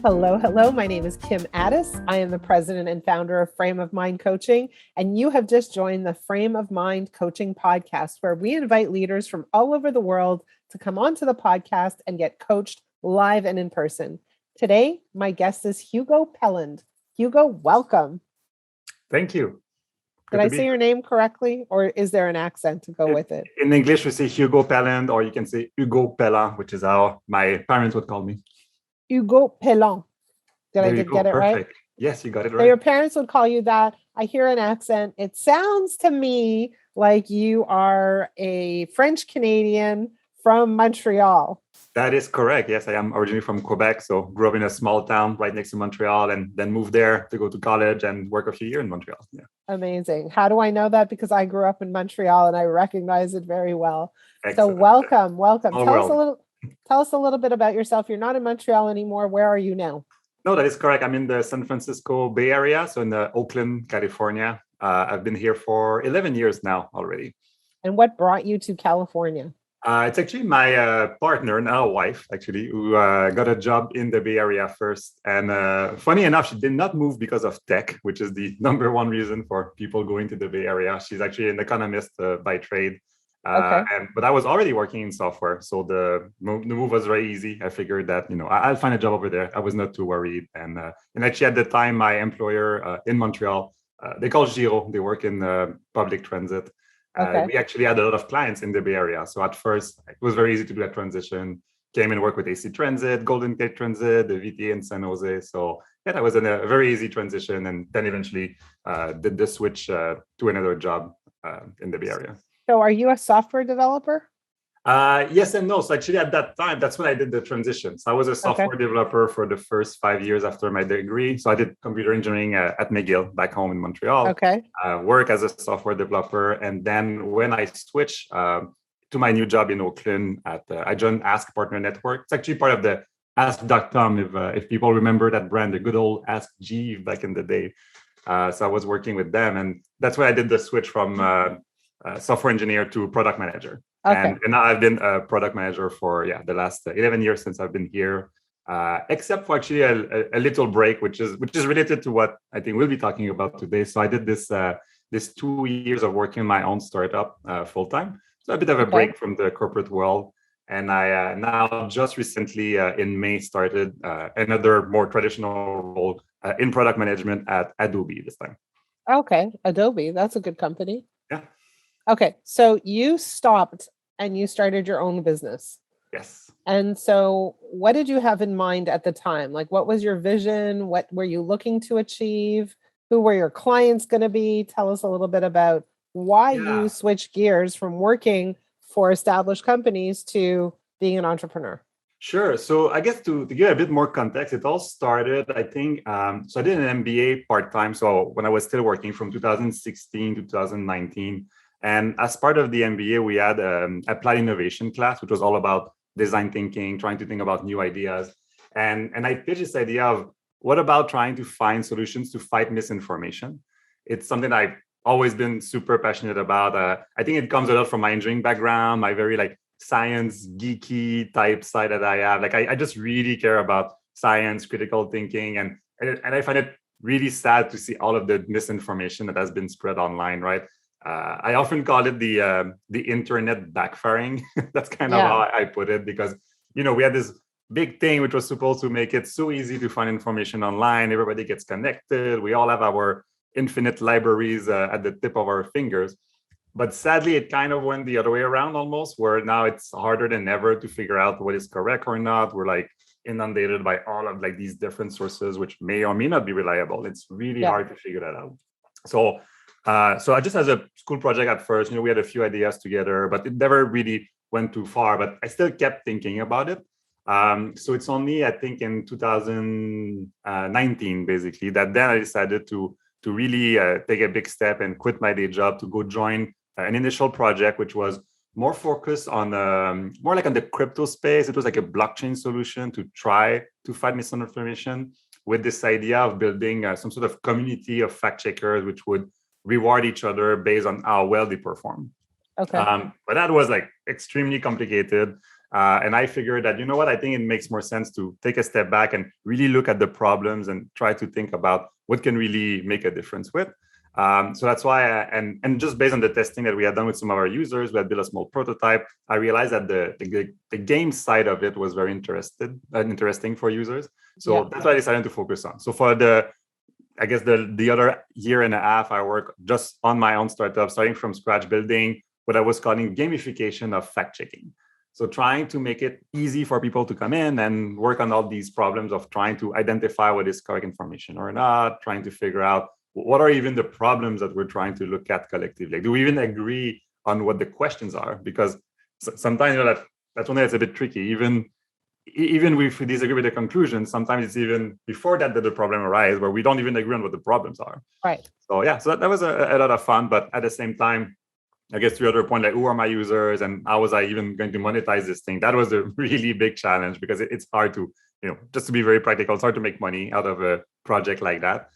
Hello, hello. My name is Kim Addis. I am the president and founder of Frame of Mind Coaching, and you have just joined the Frame of Mind Coaching podcast, where we invite leaders from all over the world to come onto the podcast and get coached live and in person. Today, my guest is Hugo Pelland. Hugo, welcome. Thank you. Did I say your name correctly, or is there an accent to go with it? In English, we say Hugo Pelland, or you can say Hugo Pelland, which is how my parents would call me. Hugo Pelland. Did I get it right? Yes, you got it right. So your parents would call you that. I hear an accent. It sounds to me like you are a French Canadian from Montreal. That is correct. Yes, I am originally from Quebec. So grew up in a small town right next to Montreal and then moved there to go to college and work a few years in Montreal. Yeah. Amazing. How do I know that? Because I grew up in Montreal and I recognize it very well. Excellent. So welcome. Tell us a little bit about yourself. You're not in Montreal anymore. Where are you now? No, that is correct. I'm in the San Francisco Bay Area, so in the Oakland, California. I've been here for 11 years now already. And what brought you to California? It's actually my partner, now wife, actually, who got a job in the Bay Area first. And funny enough, she did not move because of tech, which is the number one reason for people going to the Bay Area. She's actually an economist by trade. But I was already working in software, so the move was very easy. I figured that I'll find a job over there. I was not too worried, and actually at the time, my employer in Montreal, they call Giro. They work in public transit. We actually had a lot of clients in the Bay Area, so at first it was very easy to do that transition. Came and worked with AC Transit, Golden Gate Transit, the VTA in San Jose. So yeah, that was a very easy transition, and then eventually did the switch to another job in the Bay Area. So are you a software developer? Yes and no. So actually at that time, that's when I did the transition. So I was a software developer for the first 5 years after my degree. So I did computer engineering at McGill back home in Montreal. Work as a software developer. And then when I switched to my new job in Oakland, I joined Ask Partner Network. It's actually part of the Ask.com, if people remember that brand, the good old Ask Jeeve back in the day. So I was working with them. And that's when I did the switch from software engineer to product manager. And now I've been a product manager for the last 11 years since I've been here, except for actually a little break, which is related to what I think we'll be talking about today. So I did this 2 years of working in my own startup full time. So a bit of a break from the corporate world. And I now just recently in May started another more traditional role in product management at Adobe this time. Okay, Adobe, that's a good company. Yeah. Okay, so you stopped and you started your own business. Yes. And so what did you have in mind at the time? Like, what was your vision? What were you looking to achieve? Who were your clients going to be? Tell us a little bit about why you switched gears from working for established companies to being an entrepreneur. Sure. So I guess to give a bit more context, it all started, I think, so I did an MBA part-time. So when I was still working from 2016 to 2019, and as part of the MBA, we had applied innovation class, which was all about design thinking, trying to think about new ideas. And I pitched this idea of what about trying to find solutions to fight misinformation? It's something I've always been super passionate about. I think it comes a lot from my engineering background, my very science geeky type side that I have. I just really care about science, critical thinking. And I find it really sad to see all of the misinformation that has been spread online, right? I often call it the internet backfiring. That's kind of how I put it, because we had this big thing which was supposed to make it so easy to find information online. Everybody gets connected. We all have our infinite libraries at the tip of our fingers. But sadly, it kind of went the other way around almost, where now it's harder than ever to figure out what is correct or not. We're inundated by all of these different sources, which may or may not be reliable. It's really hard to figure that out. So I just as a school project at first, we had a few ideas together, but it never really went too far. But I still kept thinking about it. So it's only, I think, in 2019, basically, that then I decided to really take a big step and quit my day job to go join an initial project, which was more focused on more on the crypto space. It was like a blockchain solution to try to fight misinformation, with this idea of building some sort of community of fact checkers, which would reward each other based on how well they perform. Okay. But that was like extremely complicated. And I figured that, you know what, I think it makes more sense to take a step back and really look at the problems and try to think about what can really make a difference with. So that's why, and just based on the testing that we had done with some of our users, we had built a small prototype. I realized that the game side of it was very interesting for users. So that's what I decided to focus on. So for I guess the other year and a half, I worked just on my own startup, starting from scratch, building what I was calling gamification of fact checking. So trying to make it easy for people to come in and work on all these problems of trying to identify what is correct information or not, trying to figure out what are even the problems that we're trying to look at collectively. Like, do we even agree on what the questions are? Because sometimes, you know, that's one that's a bit tricky. Even if we disagree with the conclusion, sometimes it's even before that the problem arises where we don't even agree on what the problems are. Right. So yeah, so that was a lot of fun. But at the same time, I guess to your other point, like who are my users and how was I even going to monetize this thing? That was a really big challenge because it's hard to, you know, just to be very practical, it's hard to make money out of a project like that.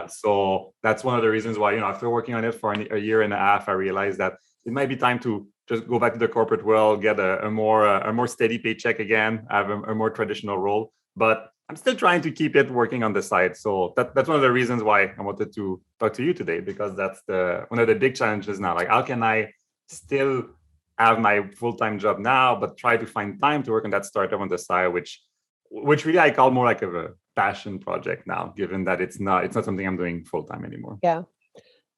So that's one of the reasons why, you know, after working on it for a year and a half, I realized that it might be time to just go back to the corporate world, get a more steady paycheck again, have a more traditional role. But I'm still trying to keep it working on the side. So that's one of the reasons why I wanted to talk to you today, because that's one of the big challenges now. Like, how can I still have my full-time job now, but try to find time to work on that startup on the side, which really I call more like a passion project now, given that it's not something I'm doing full-time anymore. Yeah.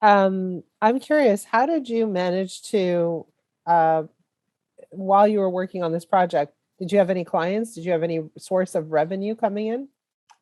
I'm curious, how did you manage to, while you were working on this project, did you have any clients? Did you have any source of revenue coming in?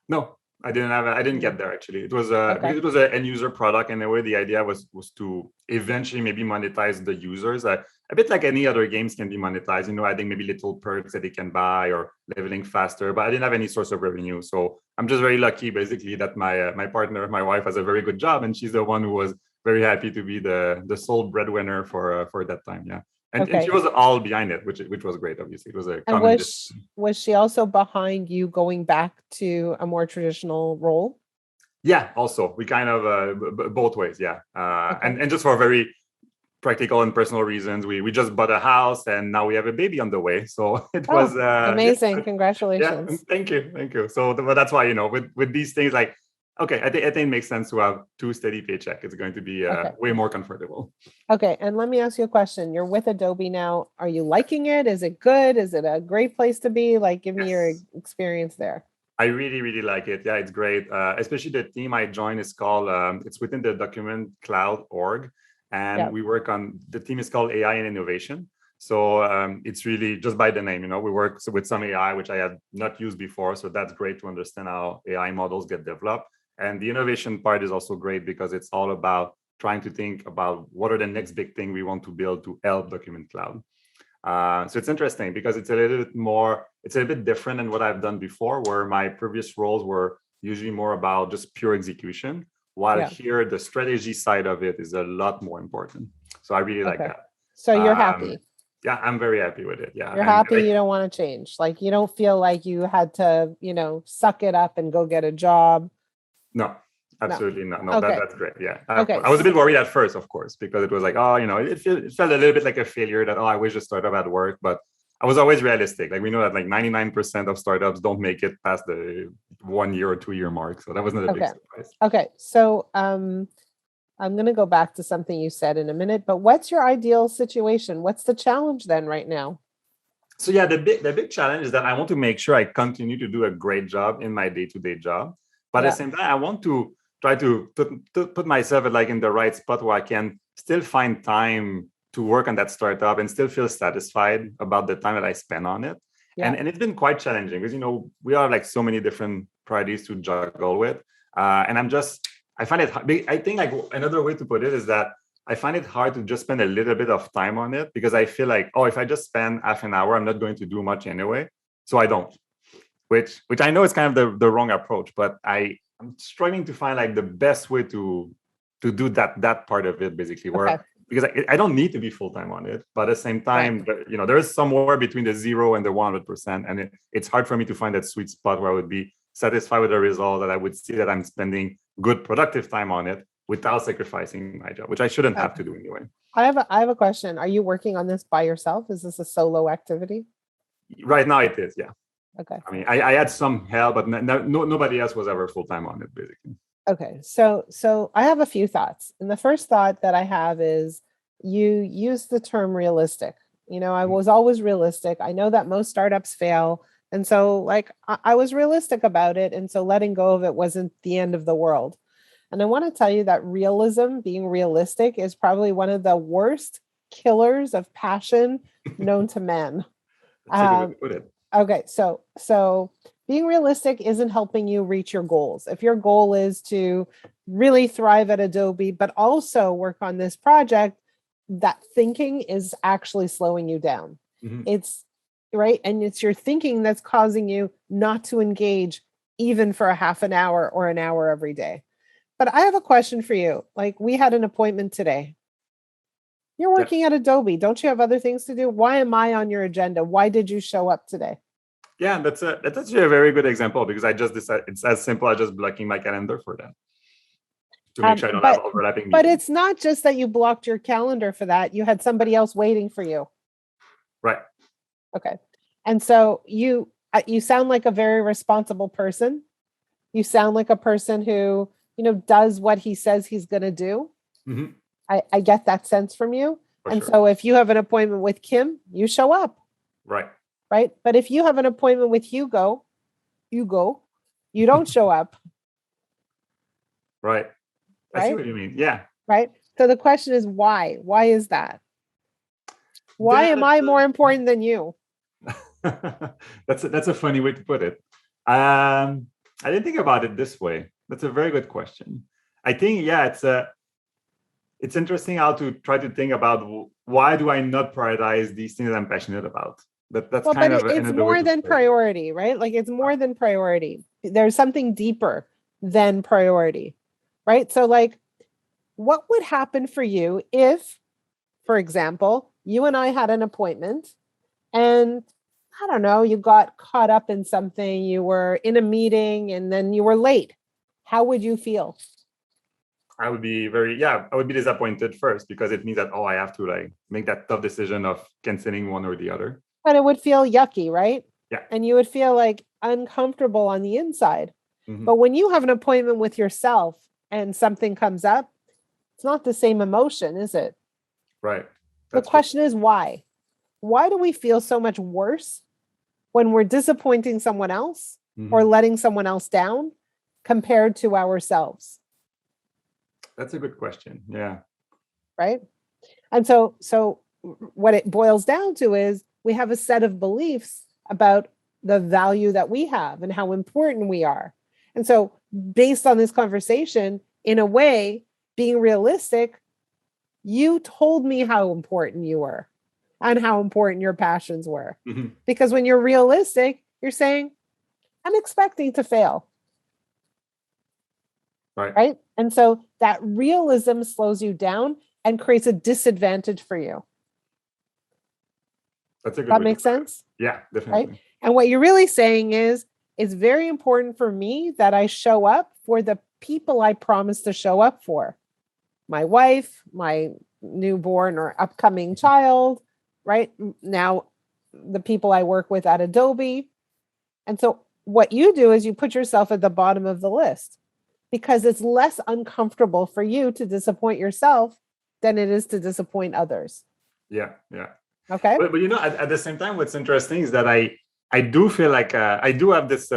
No, I didn't get there actually. It was Okay. it was an end user product, and the way the idea was to eventually maybe monetize the users. A bit like any other games can be monetized, you know, adding maybe little perks that they can buy or leveling faster. But I didn't have any source of revenue, so I'm just very lucky, basically, that my partner, my wife, has a very good job, and she's the one who was very happy to be the sole breadwinner for that time. Yeah. And she was all behind it, which was great. Obviously, it was a And common. was she also behind you going back to a more traditional role? Yeah, also we kind of both ways. Yeah, and just for very practical and personal reasons, we just bought a house and now we have a baby on the way. So it was amazing. Yeah, Congratulations. yeah, thank you. So but that's why, you know, with these things, like, okay, I think it makes sense to have two steady paycheck. It's going to be way more comfortable. Okay, and let me ask you a question. You're with Adobe now. Are you liking it? Is it good? Is it a great place to be? Like, give me your experience there. I really like it. Yeah, it's great. Especially the team I joined is called, it's within the Document Cloud org. And we work on, the team is called AI and Innovation. So it's really just by the name, you know, we work with some AI, which I had not used before. So that's great to understand how AI models get developed. And the innovation part is also great because it's all about trying to think about what are the next big thing we want to build to help Document Cloud. So it's interesting because it's a little bit different than what I've done before, where my previous roles were usually more about just pure execution, while here the strategy side of it is a lot more important. So I really like that. So you're happy. Yeah, I'm very happy with it. Yeah. You're happy. You don't want to change. Like, you don't feel like you had to, you know, suck it up and go get a job. No, absolutely not. No, Okay. that's great. Yeah. I was a bit worried at first, of course, because it was like, oh, you know, it felt a little bit like a failure that, oh, I wish the startup had worked. But I was always realistic. Like, we know that like 99% of startups don't make it past the 1 year or 2 year mark. So that wasn't a big surprise. Okay. So I'm going to go back to something you said in a minute, but what's your ideal situation? What's the challenge then right now? So yeah, the big challenge is that I want to make sure I continue to do a great job in my day-to-day job. But at the same time, I want to try to put myself like in the right spot where I can still find time to work on that startup and still feel satisfied about the time that I spend on it. Yeah. And it's been quite challenging because, you know, we are like so many different priorities to juggle with. And I find it, I think like another way to put it is that I find it hard to just spend a little bit of time on it because I feel like, oh, if I just spend half an hour, I'm not going to do much anyway. So I don't, which I know is kind of the wrong approach, but I'm struggling to find like the best way to do that part of it, basically, where because I don't need to be full-time on it, but at the same time, you know, there is somewhere between the 0 and the 100%. And it's hard for me to find that sweet spot where I would be satisfied with the result, that I would see that I'm spending good productive time on it without sacrificing my job, which I shouldn't have to do anyway. I have a question. Are you working on this by yourself? Is this a solo activity? Right now it is, yeah. Okay. I mean, I had some help, but nobody else was ever full time on it, basically. Okay. So I have a few thoughts. And the first thought that I have is you use the term realistic. I was always realistic. I know that most startups fail. And so like I was realistic about it. And so letting go of it wasn't the end of the world. And I want to tell you that realism, being realistic, is probably one of the worst killers of passion known to men. That's a good way to Um, put it. okay, so being realistic isn't helping you reach your goals. If your goal is to really thrive at Adobe, but also work on this project, that thinking is actually slowing you down. Mhm. It's right, and it's your thinking that's causing you not to engage even for a half an hour or an hour every day. But I have a question for you. Like we had an appointment today. You're Yeah. working at Adobe. Don't you have other things to do? Why am I on your agenda? Why did you show up today? Yeah, that's actually a very good example because I just decided it's as simple as just blocking my calendar for that to make sure I don't have But overlapping but meetings. it's not just that you blocked your calendar for that. You had somebody else waiting for you. Right. Okay. And so you sound like a very responsible person. You sound like a person who, does what he says he's going to do. Hmm. I get that sense from you. For And sure. so if you have an appointment with Kim, you show up, Right. right? But if you have an appointment with Hugo, you don't show up, Right. I see right? what you mean. Yeah. Right? So the question is why? Why is that? Why Yeah, am I more important than you? that's a funny way to put it. I didn't think about it this way. That's a very good question. I think yeah, it's interesting how to try to think about why do I not prioritize these things I'm passionate about. That's Well, but kind of it's another way more to than phrase it. priority, right? Like it's more than priority. There's something deeper than priority, right? So, like, what would happen for you if, for example, you and I had an appointment and I don't know, you got caught up in something, you were in a meeting and then you were late? How would you feel? I would be I would be disappointed first because it means that I have to like make that tough decision of canceling one or the other. But it would feel yucky, right? Yeah. And you would feel like uncomfortable on the inside. Hmm. But when you have an appointment with yourself and something comes up, it's not the same emotion, is it? Right. The That's true. question is why? Why do we feel so much worse when we're disappointing someone else or Hmm. letting someone else down compared to ourselves? That's a good question. Yeah. Right. And so what it boils down to is we have a set of beliefs about the value that we have and how important we are. And so based on this conversation, in a way, being realistic, you told me how important you were and how important your passions were. Hmm. Because when you're realistic, you're saying, I'm expecting to fail. Right. Right. And so that realism slows you down and creates a disadvantage for you. That's a good That way to makes put it. sense. Yeah, Right. definitely. And what you're really saying is, it's very important for me that I show up for the people I promised to show up for. My wife, my newborn or upcoming child, right? Now, the people I work with at Adobe. And so what you do is you put yourself at the bottom of the list because it's less uncomfortable for you to disappoint yourself than it is to disappoint others. Yeah, yeah. Okay. But at the same time, what's interesting is that I do feel like I do have this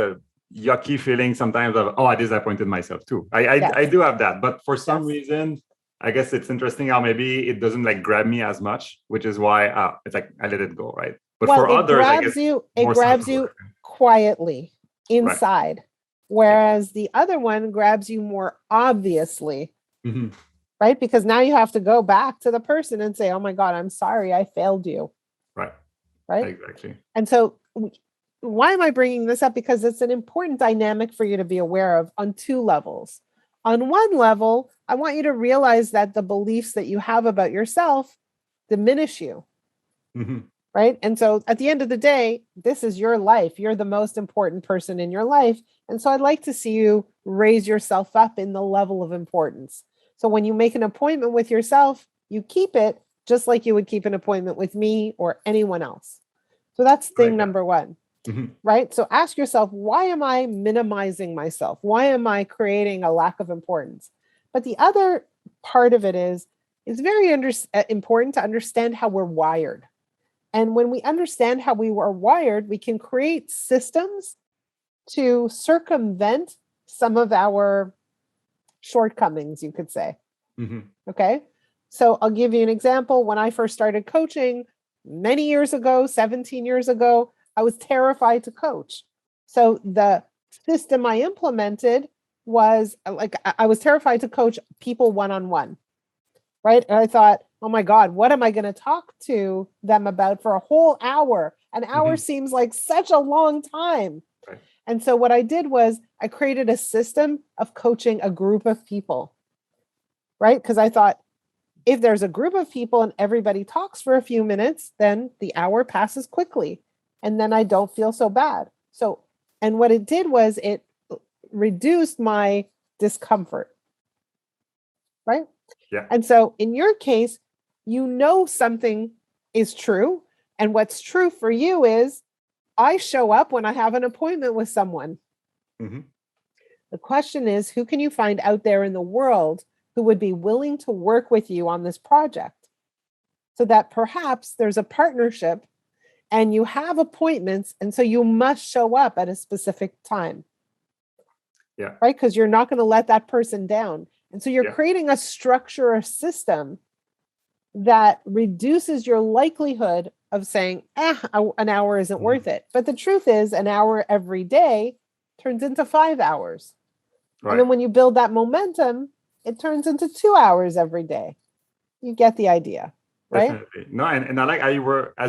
yucky feeling sometimes of I disappointed myself too. I Yes. do have that, but for some Yes. reason, I guess it's interesting how maybe it doesn't like grab me as much, which is why it's like I let it go, right? But Well, for others, I guess it more grabs self-aware, you quietly right? inside, whereas the other one grabs you more obviously, Hmm. right? Because now you have to go back to the person and say, "Oh my God, I'm sorry, I failed you." Right. Right? Exactly. And so why am I bringing this up? Because it's an important dynamic for you to be aware of on two levels. On one level, I want you to realize that the beliefs that you have about yourself diminish you. Hmm. Right. And so at the end of the day, this is your life. You're the most important person in your life. And so I'd like to see you raise yourself up in the level of importance. So when you make an appointment with yourself, you keep it just like you would keep an appointment with me or anyone else. So that's thing number one, right? So ask yourself, why am I minimizing myself? Why am I creating a lack of importance? But the other part of it is, it's very important to understand how we're wired. And when we understand how we were wired, we can create systems to circumvent some of our shortcomings, you could say. Okay. So I'll give you an example. When I first started coaching many years ago, 17 years ago, I was terrified to coach. So the system I implemented was like, I was terrified to coach people one-on-one, right? And I thought, oh my God, what am I going to talk to them about for a whole hour? An hour seems like such a long time. Right. And so what I did was I created a system of coaching a group of people, right? Because I thought, if there's a group of people and everybody talks for a few minutes, then the hour passes quickly. And then I don't feel so bad. So, and what it did was it reduced my discomfort, right? Yeah. And so in your case, you know something is true. And what's true for you is, I show up when I have an appointment with someone. The question is, who can you find out there in the world who would be willing to work with you on this project, so that perhaps there's a partnership and you have appointments. And so you must show up at a specific time. Yeah. Right. Because you're not going to let that person down. And so you're creating a structure, a system that reduces your likelihood of saying, an hour isn't worth it. But the truth is, an hour every day turns into 5 hours. Right. And then when you build that momentum, it turns into 2 hours every day. You get the idea, right? Definitely. No, and I like as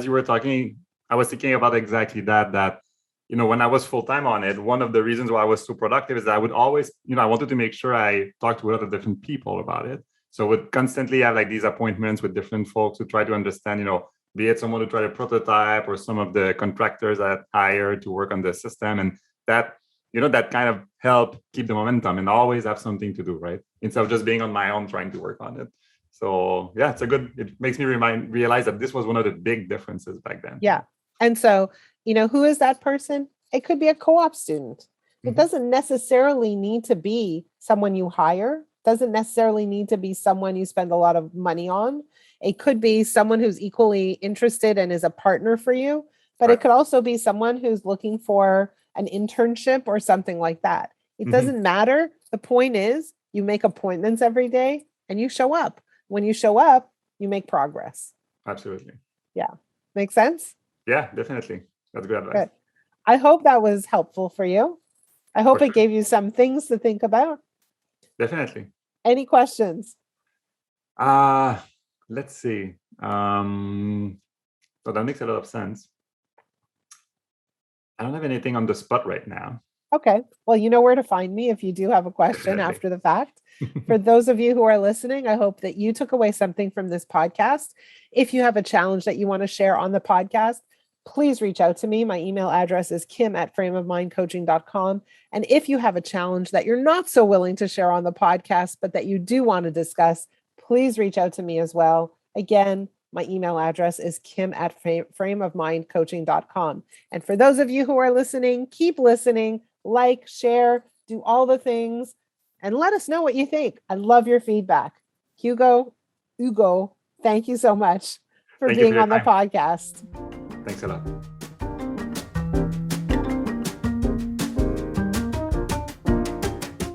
you were talking, I was thinking about exactly that, when I was full-time on it, one of the reasons why I was so productive is that I would always, I wanted to make sure I talked to a lot of different people about it. So I would constantly have like these appointments with different folks to try to understand, be it someone to try to prototype or some of the contractors that I hired to work on the system. And that, that kind of help keep the momentum and always have something to do, right? Instead of just being on my own trying to work on it. So yeah, it makes me realize that this was one of the big differences back then. Yeah. And so, who is that person? It could be a co-op student. It doesn't necessarily need to be someone you hire. Doesn't necessarily need to be someone you spend a lot of money on. It could be someone who's equally interested and is a partner for you, but it could also be someone who's looking for an internship or something like that. It doesn't matter. The point is, you make appointments every day and you show up. When you show up, you make progress. Absolutely. Yeah. Make sense? Yeah, definitely. That's good advice. Good. I hope that was helpful for you. I hope it gave you some things to think about. Definitely. Any questions? Let's see. So that makes a lot of sense. I don't have anything on the spot right now. Okay. Well, you know where to find me if you do have a question after the fact. For those of you who are listening, I hope that you took away something from this podcast. If you have a challenge that you want to share on the podcast, please reach out to me. My email address is kim@frameofmindcoaching.com. And if you have a challenge that you're not so willing to share on the podcast, but that you do want to discuss, please reach out to me as well. Again, my email address is kim@frameofmindcoaching.com. And for those of you who are listening, keep listening, like, share, do all the things, and let us know what you think. I love your feedback. Hugo, thank you so much for being on the podcast. Thanks a lot.